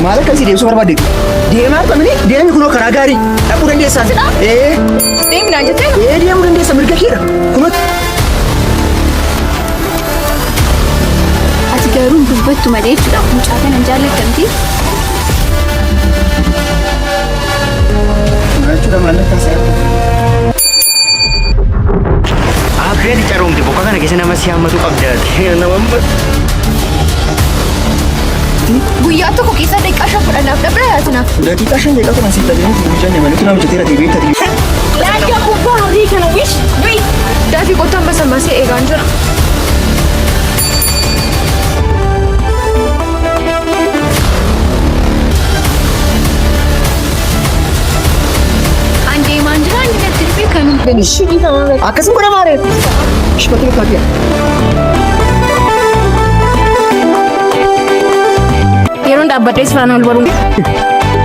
Maal akkasii deemsuu barbaadde? Deemaa qabni deemni kunoo karaa gaarii dhaquu dandeessaa? Deemnaa jettee? Deemuu dandeessa mirga keedha. Kunoo ati garuu dubbattu malee jechuudha. Mucaa kana jaallattamti. Jechuudha maallaqaa isaa. Akreedi caroomti boqa kana keessa nama si hammatu qabdaati. Nama Guyyaa tokko keessa daqiiqaa 5 fudhannaaf dhabdaa yaatinaaf. Daqiiqaa 5 daqiiqaa kana siif tajaajila fiigichaan maluutu nama jettee ratii beektaa. Laayyaa kubbaa horii kana wish du'i. Daafii qottaan basammaasee eegaan jira. Andeemaan jira inni natti dhufee kan hin Akkasuma godha maaree? Shibata bakka Yeroon dhaabbadhee si faana ol baruu.